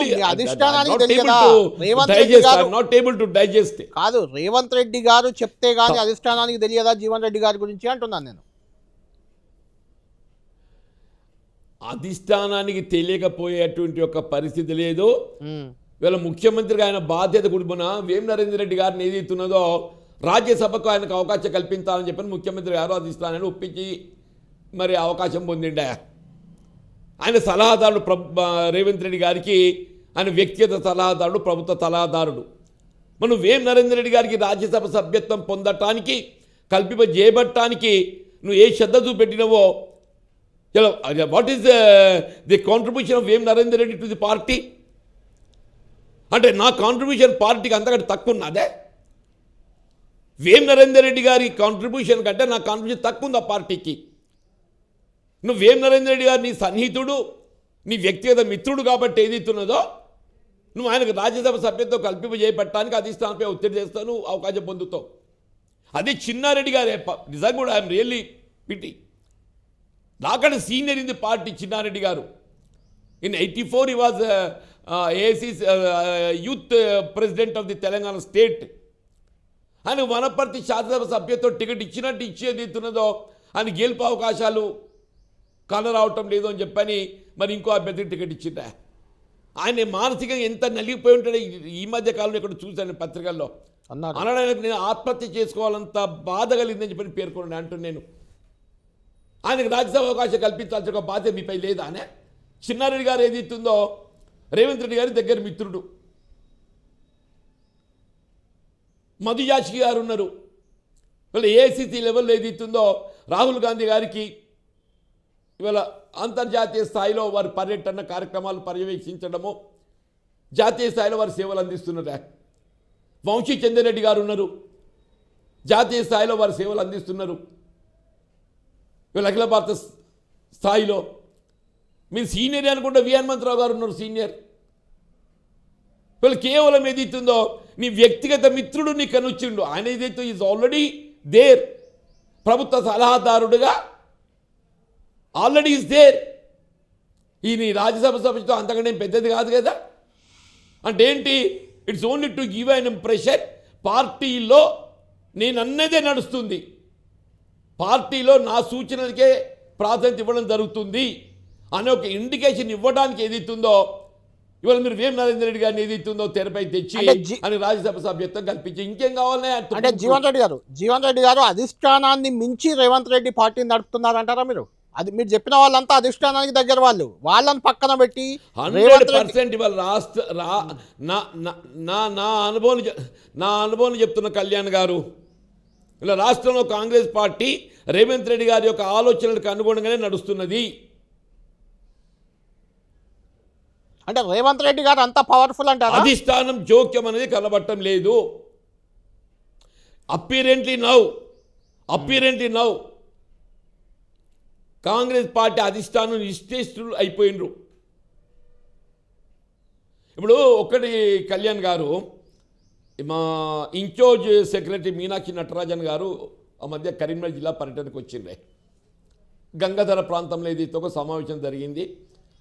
గారు మీ అధిష్టానానికి తెలియదా? రేవంత్ రెడ్డి గారు నాట్ ఏబుల్ టు డైజెస్ట్. కాదు, రేవంత్ రెడ్డి గారు చెప్తే గానీ అధిష్టానానికి తెలియదా జీవన్ రెడ్డి గారి గురించి అంటున్నాను నేను. అధిష్టానానికి తెలియకపోయేటువంటి ఒక పరిస్థితి లేదు. వీళ్ళ ముఖ్యమంత్రిగా ఆయన బాధ్యత కుటుంబన వేం నరేందర్ రెడ్డి గారిని ఏదైతున్నదో రాజ్యసభకు ఆయనకు అవకాశం కల్పించాలని చెప్పని ముఖ్యమంత్రి గారు అధిష్టానాన్ని ఒప్పించి మరి అవకాశం పొందిండా. ఆయన సలహాదారుడు రేవంత్ రెడ్డి గారికి ఆయన వ్యక్తిగత సలహాదారుడు, ప్రభుత్వ సలహాదారుడు. మనం వేం నరేందర్ రెడ్డి గారికి రాజ్యసభ సభ్యత్వం పొందటానికి కల్పింపజేయబట్టానికి నువ్వు ఏ శ్రద్ధ చూపెట్టినవో, what is the contribution of Vem Narender Reddy to the party? అంటే నా కాంట్రిబ్యూషన్ పార్టీకి అంతకంటే తక్కువ ఉన్నదే? వేం నరేందర్ రెడ్డి గారి కాంట్రిబ్యూషన్ కంటే నా కాంట్రిబ్యూషన్ తక్కువ ఉంది ఆ పార్టీకి. నువ్వు వేం నరేందర్ రెడ్డి గారు నీ సన్నిహితుడు, నీ వ్యక్తిగత మిత్రుడు కాబట్టి ఏదైతున్నదో నువ్వు ఆయనకు రాజ్యసభ సభ్యత్వం కల్పింపజేయబట్టడానికి అధిష్టానంపై ఒత్తిడి చేస్తాను, అవకాశం పొందుతావు. అదే చిన్నారెడ్డి గారే నిజంగా కూడా ఐఎమ్ రియల్లీ పిటి. నాకంటే senior in the party Chinna Reddy గారు. In 84 he was AAC's youth president of the Telangana state. ఆయన వనపర్తి శాసనసభ సభ్యత్వం టికెట్ ఇచ్చినట్టు ఇచ్చేది ఎత్తున్నదో ఆయన గెలుపు అవకాశాలు కనరావటం లేదు అని చెప్పని మరి ఇంకో అభ్యర్థికి టికెట్ ఇచ్చిందా. ఆయన మానసికంగా ఎంత నలిగిపోయి ఉంటాడో ఈ మధ్య కాలంలో ఇక్కడ చూశాను పత్రికల్లో. అనడానికి నేను ఆత్మహత్య చేసుకోవాలంత బాధ కలిగిందని చెప్పని పేర్కొన్నాను అంటూ నేను. ఆయనకు రాజ్యసభ అవకాశం కల్పించాల్సిన ఒక బాధ్యత మీపై లేదా అనే? చిన్నారెడ్డి గారు ఏదైతుందో రేవంత్ రెడ్డి గారి దగ్గర మిత్రుడు. మధు యాష్కి గారు ఉన్నారు. వీళ్ళ ఏఐసిసి లెవెల్లో ఏదైతుందో రాహుల్ గాంధీ గారికి ఇవాళ అంతర్జాతీయ స్థాయిలో వారి పర్యటన కార్యక్రమాలు పర్యవేక్షించడము, జాతీయ స్థాయిలో వారి సేవలు అందిస్తున్నారు. వంశీ చంద్రెడ్డి గారు ఉన్నారు, జాతీయ స్థాయిలో వారి సేవలు అందిస్తున్నారు. వీళ్ళు అఖిల భారత స్థాయిలో మీరు సీనియర్ అనుకుంటే వి హనుమంతరావు గారు ఉన్నారు సీనియర్. వీళ్ళు కేవలం ఏదైతుందో నీ వ్యక్తిగత మిత్రుడు నీ కనుచ్చిండు. ఆయన ఏదైతే ఈజ్ ఆల్రెడీ దేర్, ప్రభుత్వ సలహాదారుడుగా ఆల్రెడీ ఈజ్ దేర్. ఈ నీ రాజ్యసభ సభ్యుతో అంతకంటే పెద్దది కాదు కదా. అంటే ఏంటి? It's only to give an impression పార్టీలో నేను అన్నదే నడుస్తుంది, పార్టీలో నా సూచనలకే ప్రాధాన్యత ఇవ్వడం జరుగుతుంది అనే ఒక ఇండికేషన్ ఇవ్వడానికి ఏదైతుందో ఇవాళ మీరు వేం నరేందర్ రెడ్డి గారిని ఏదైతుందో తెరపై తెచ్చి అని రాజ్యసభ సభ్యత్వం కల్పించి ఇంకేం కావాలనే అంటే జీవన్ రెడ్డి గారు అధిష్టానాన్ని మించి రేవంత్ రెడ్డి పార్టీని నడుపుతున్నారంటారా మీరు? అది మీరు చెప్పిన వాళ్ళంతా అధిష్టానానికి దగ్గర వాళ్ళు, వాళ్ళని పక్కన పెట్టి 100% ఇవాళ నా అనుభవం చెప్తున్న కళ్యాణ్ గారు, ఇలా రాష్ట్రంలో కాంగ్రెస్ పార్టీ రేవంత్ రెడ్డి గారి యొక్క ఆలోచనలకు అనుగుణంగానే నడుస్తున్నది. అంటే రేవంత్ రెడ్డి గారు అంత పవర్ఫుల్ అంటారా? అధిష్టానం జోక్యం అనేది కనబడటం లేదు. అపీరెంట్లీ నౌ కాంగ్రెస్ పార్టీ అధిష్టానం నిశ్చేష్టులు అయిపోయినరు. ఇప్పుడు ఒకటి కళ్యాణ్ గారు, మా ఇన్ఛార్జ్ సెక్రటరీ మీనాక్షి నటరాజన్ గారు ఆ మధ్య కరీంనగర్ జిల్లా పర్యటనకు వచ్చిండ్రే. గంగాధర ప్రాంతంలో ఏదైతే ఒక సమావేశం జరిగింది.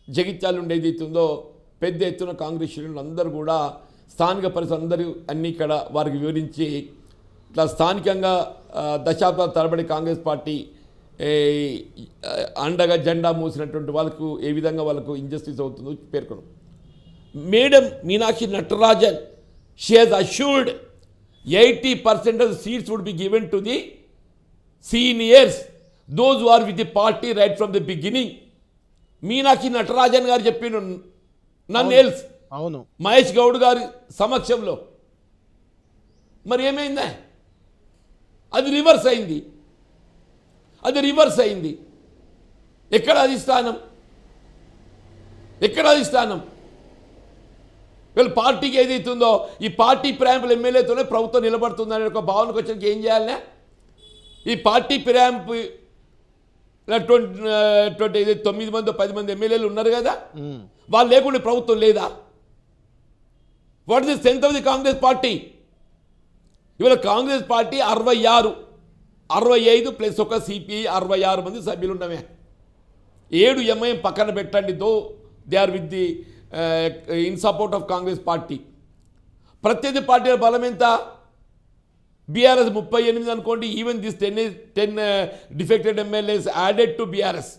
జగిత్యాల నుండి ఏదైతుందో పెద్ద ఎత్తున కాంగ్రెస్ శ్రేణులు అందరూ కూడా స్థానిక పరిస్థితులు అందరూ అన్నీ ఇక్కడ వారికి వివరించి ఇట్లా స్థానికంగా దశాబ్దాల తరబడి కాంగ్రెస్ పార్టీ అండగా జెండా మూసినటువంటి వాళ్ళకు ఏ విధంగా వాళ్ళకు ఇంజస్టిస్ అవుతుందో పేర్కొన్నాం. Madam Meenakshi Natarajan, she has assured 80% of the seats would be given to the seniors, those who are with the party right from the beginning. Meenakshi Natarajan గారు చెప్పిన నన్ను ఎల్స్ అవును మహేష్ గౌడ్ గారి సమక్షంలో. మరి ఏమైందా? అది రివర్స్ అయింది. ఎక్కడ అధిష్టానం? వీళ్ళు పార్టీకి ఏదైతుందో ఈ పార్టీ ప్రేంపులు ఎమ్మెల్యేతోనే ప్రభుత్వం నిలబడుతుందనే ఒక భావనకు వచ్చాక ఏం చేయాలనే? ఈ పార్టీ ప్రేంపు 9 మంది 10 మంది ఎమ్మెల్యేలు ఉన్నారు కదా, వాళ్ళు లేకుండా ప్రభుత్వం లేదా? What is the strength of the Congress party? ఇవాళ కాంగ్రెస్ పార్టీ 65 ప్లస్ ఒక సిపిఐ 66 మంది సభ్యులు ఉండమే. 7 ఎంఐఎం పక్కన పెట్టండి, though they are with the in support of Congress party. ప్రత్యర్థి పార్టీల బలం ఎంత? బీఆర్ఎస్ 38 అనుకోండి. Even this 10 defected MLAs added to BRS.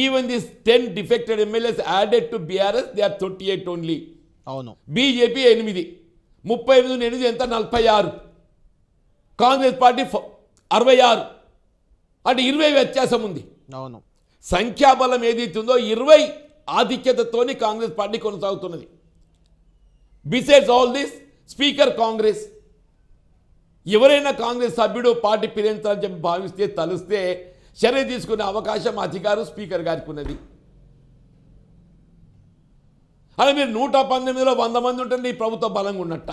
Even this 10 defected MLAs added to BRS, they are 38 only. అవును. బీజేపీ 8, 38 ఎంత? 46. కాంగ్రెస్ పార్టీ 66, అంటే 20 వ్యత్యాసం ఉంది. అవును. సంఖ్యాబలం ఏదైతుందో 20 ఆధిక్యతతోని కాంగ్రెస్ పార్టీ కొనసాగుతున్నది. Besides all this, speaker Congress. ఎవరైనా కాంగ్రెస్ సభ్యుడు పార్టీ పిలించాలని చెప్పి భావిస్తే, తలుస్తే చర్య తీసుకునే అవకాశం, అధికారం స్పీకర్ గారికి ఉన్నది. అలా మీరు 119లో 100 మంది ఉంటే ఈ ప్రభుత్వం బలంగా ఉన్నట్ట?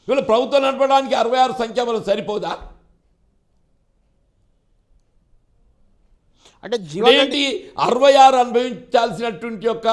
వీళ్ళు ప్రభుత్వం నడపడానికి 66 సంఖ్యాబలం సరిపోదా? అంటే జీవన్ రెడ్డి ఏంటి 66 అనుభవించాల్సినటువంటి యొక్క